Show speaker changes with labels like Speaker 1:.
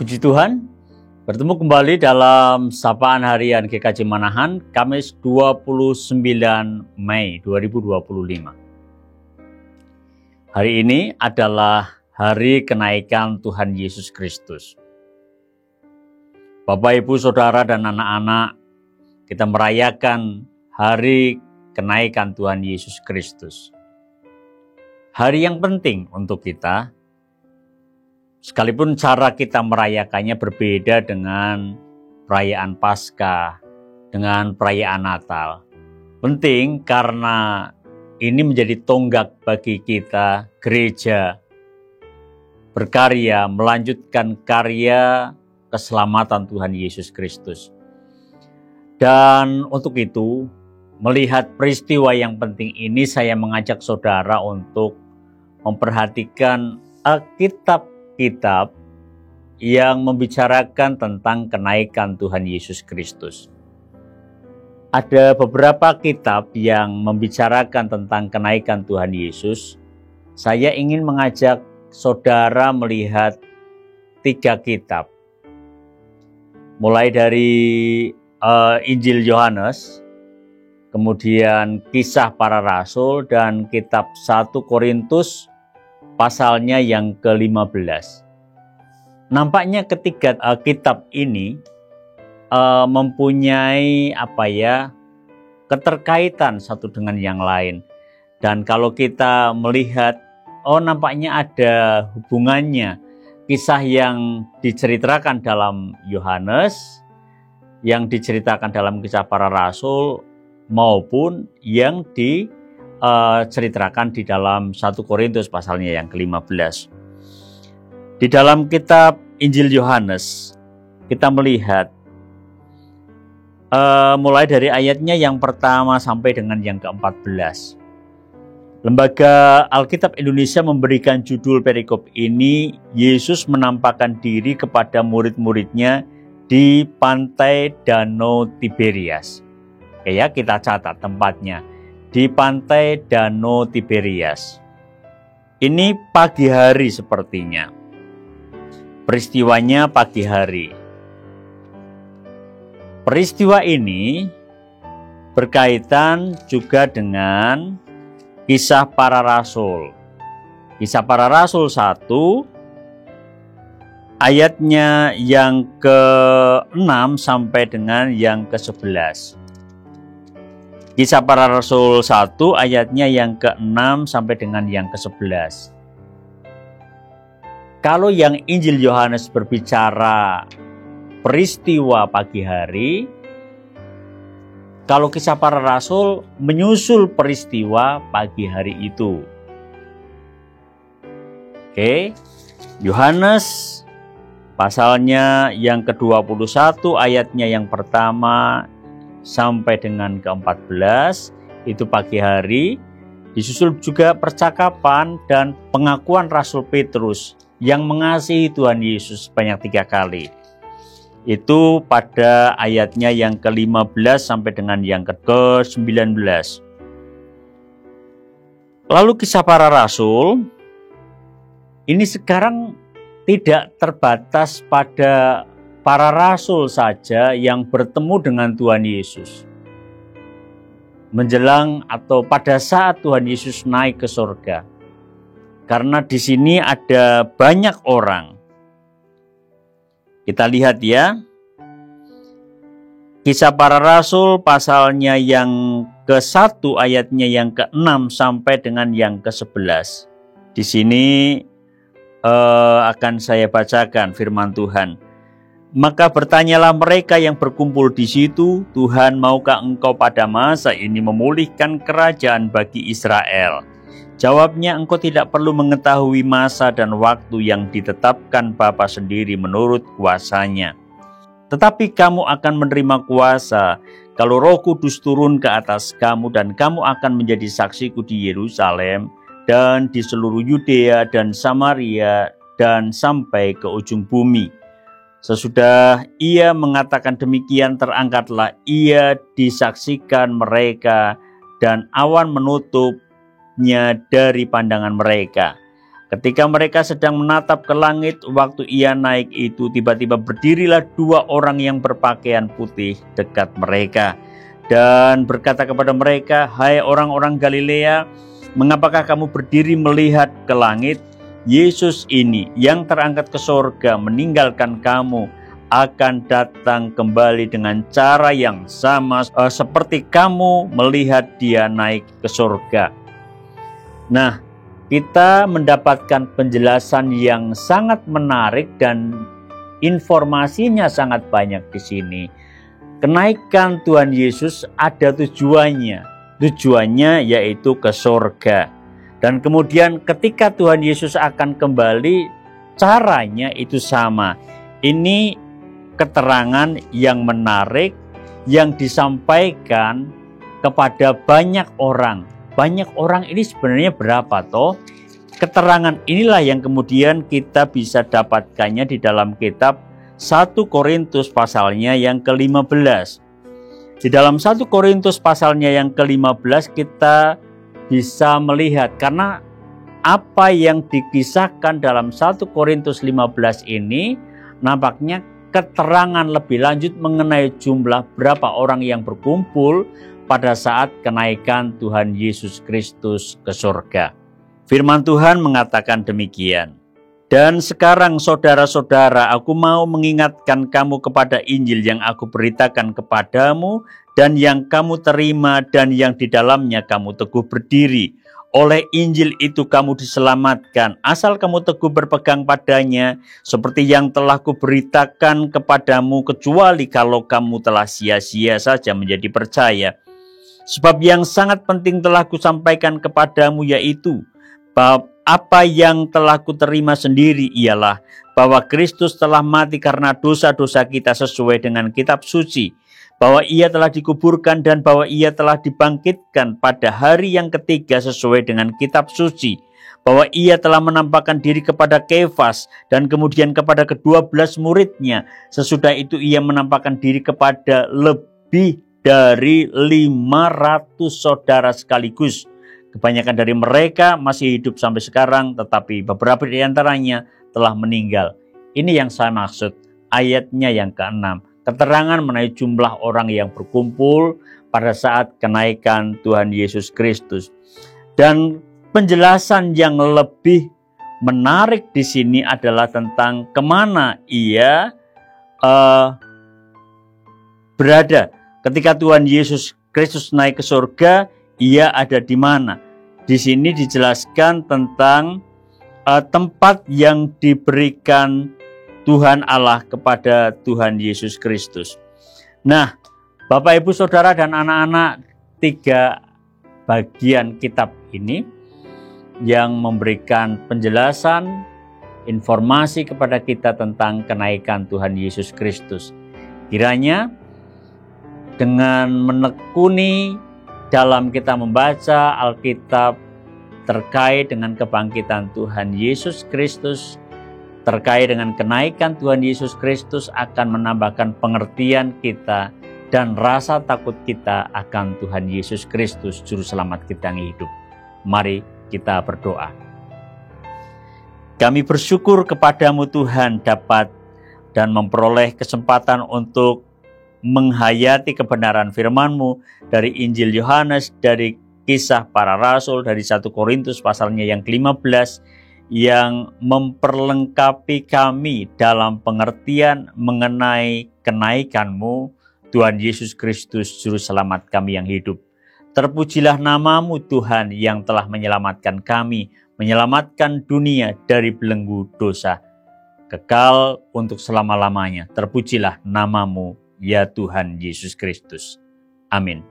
Speaker 1: Puji Tuhan, bertemu kembali dalam Sapaan Harian GKJ Manahan, Kamis 29 Mei 2025. Hari ini adalah hari kenaikan Tuhan Yesus Kristus. Bapak, Ibu, Saudara, dan anak-anak, kita merayakan hari kenaikan Tuhan Yesus Kristus. Hari yang penting untuk kita, sekalipun cara kita merayakannya berbeda dengan perayaan Paskah, dengan perayaan Natal. Penting karena ini menjadi tonggak bagi kita, gereja, berkarya, melanjutkan karya keselamatan Tuhan Yesus Kristus. Dan untuk itu, melihat peristiwa yang penting ini, saya mengajak saudara untuk memperhatikan kitab-kitab yang membicarakan tentang kenaikan Tuhan Yesus Kristus. Ada beberapa kitab yang membicarakan tentang kenaikan Tuhan Yesus. Saya ingin mengajak saudara melihat 3 kitab. Mulai dari Injil Yohanes, kemudian Kisah Para Rasul, dan kitab 1 Korintus pasalnya yang ke-15. Nampaknya ketiga kitab ini mempunyai keterkaitan satu dengan yang lain. Dan kalau kita melihat, nampaknya ada hubungannya. Kisah yang diceritakan dalam Yohanes, yang diceritakan dalam Kisah Para Rasul, maupun yang diceritakan di dalam 1 Korintus pasalnya yang ke-15. Di dalam kitab Injil Yohanes, kita melihat mulai dari ayatnya yang pertama sampai dengan yang ke-14. Lembaga Alkitab Indonesia memberikan judul perikop ini, Yesus menampakkan diri kepada murid-muridnya di pantai Danau Tiberias. Oke ya, kita catat tempatnya. Di pantai Danau Tiberias. Ini pagi hari sepertinya. Peristiwanya pagi hari. Peristiwa ini berkaitan juga dengan Kisah Para Rasul. Kisah Para Rasul 1, ayatnya yang ke-6 sampai dengan yang ke-11. Kisah Para Rasul 1 ayatnya yang ke-6 sampai dengan yang ke-11. Kalau yang Injil Yohanes berbicara peristiwa pagi hari, kalau Kisah Para Rasul menyusul peristiwa pagi hari itu. Oke, Yohanes pasalnya yang ke-21 ayatnya yang pertama sampai dengan ke-14 itu pagi hari. Disusul juga percakapan dan pengakuan Rasul Petrus yang mengasihi Tuhan Yesus sebanyak 3 kali. Itu pada ayatnya yang ke-15 sampai dengan yang ke-19. Lalu Kisah Para Rasul ini sekarang tidak terbatas pada para rasul saja yang bertemu dengan Tuhan Yesus. Menjelang atau pada saat Tuhan Yesus naik ke surga. Karena di sini ada banyak orang. Kita lihat ya. Kisah Para Rasul pasalnya yang ke-1 ayatnya yang ke-6 sampai dengan yang ke-11. Di sini akan saya bacakan firman Tuhan. Maka bertanyalah mereka yang berkumpul di situ, Tuhan, maukah engkau pada masa ini memulihkan kerajaan bagi Israel? Jawabnya, engkau tidak perlu mengetahui masa dan waktu yang ditetapkan Bapa sendiri menurut kuasanya. Tetapi kamu akan menerima kuasa kalau Roh Kudus turun ke atas kamu, dan kamu akan menjadi saksiku di Yerusalem dan di seluruh Yudea dan Samaria dan sampai ke ujung bumi. Sesudah ia mengatakan demikian, terangkatlah ia disaksikan mereka dan awan menutupnya dari pandangan mereka. Ketika mereka sedang menatap ke langit, waktu ia naik itu, tiba-tiba berdirilah 2 orang yang berpakaian putih dekat mereka dan berkata kepada mereka, "Hai orang-orang Galilea, mengapakah kamu berdiri melihat ke langit? Yesus ini yang terangkat ke sorga meninggalkan kamu akan datang kembali dengan cara yang sama seperti kamu melihat dia naik ke sorga." Nah, kita mendapatkan penjelasan yang sangat menarik dan informasinya sangat banyak di sini. Kenaikan Tuhan Yesus ada tujuannya. Tujuannya yaitu ke sorga. Dan kemudian ketika Tuhan Yesus akan kembali, caranya itu sama. Ini keterangan yang menarik yang disampaikan kepada banyak orang. Banyak orang ini sebenarnya berapa toh? Keterangan inilah yang kemudian kita bisa dapatkannya di dalam kitab 1 Korintus pasalnya yang ke-15. Di dalam 1 Korintus pasalnya yang ke-15 kita bisa melihat, karena apa yang dikisahkan dalam 1 Korintus 15 ini nampaknya keterangan lebih lanjut mengenai jumlah berapa orang yang berkumpul pada saat kenaikan Tuhan Yesus Kristus ke surga. Firman Tuhan mengatakan demikian. Dan sekarang saudara-saudara, aku mau mengingatkan kamu kepada Injil yang aku beritakan kepadamu dan yang kamu terima dan yang di dalamnya kamu teguh berdiri. Oleh Injil itu kamu diselamatkan, asal kamu teguh berpegang padanya, seperti yang telah kuberitakan kepadamu, kecuali kalau kamu telah sia-sia saja menjadi percaya. Sebab yang sangat penting telah kusampaikan kepadamu, yaitu apa yang telah kuterima sendiri ialah bahwa Kristus telah mati karena dosa-dosa kita sesuai dengan kitab suci, bahwa ia telah dikuburkan dan bahwa ia telah dibangkitkan pada hari yang ketiga sesuai dengan kitab suci, bahwa ia telah menampakkan diri kepada Kefas dan kemudian kepada ke-12 muridnya. Sesudah itu ia menampakkan diri kepada lebih dari 500 saudara sekaligus. Kebanyakan dari mereka masih hidup sampai sekarang, tetapi beberapa di antaranya telah meninggal. Ini yang saya maksud, ayatnya yang ke-6. Keterangan mengenai jumlah orang yang berkumpul pada saat kenaikan Tuhan Yesus Kristus. Dan penjelasan yang lebih menarik di sini adalah tentang kemana ia berada. Ketika Tuhan Yesus Kristus naik ke surga, ia ada di mana? Di sini dijelaskan tentang tempat yang diberikan Tuhan Allah kepada Tuhan Yesus Kristus. Nah, Bapak, Ibu, Saudara, dan anak-anak, 3 bagian kitab ini yang memberikan penjelasan, informasi kepada kita tentang kenaikan Tuhan Yesus Kristus. Kiranya dengan menekuni dalam kita membaca Alkitab terkait dengan kebangkitan Tuhan Yesus Kristus, terkait dengan kenaikan Tuhan Yesus Kristus akan menambahkan pengertian kita dan rasa takut kita akan Tuhan Yesus Kristus, Juru Selamat kita yang hidup. Mari kita berdoa. Kami bersyukur kepadamu Tuhan dapat dan memperoleh kesempatan untuk menghayati kebenaran firman-Mu dari Injil Yohanes, dari Kisah Para Rasul, dari 1 Korintus pasalnya yang ke-15, yang memperlengkapi kami dalam pengertian mengenai kenaikan-Mu, Tuhan Yesus Kristus, Juru Selamat kami yang hidup. Terpujilah nama-Mu Tuhan yang telah menyelamatkan kami, menyelamatkan dunia dari belenggu dosa, kekal untuk selama-lamanya. Terpujilah nama-Mu, ya Tuhan Yesus Kristus. Amin.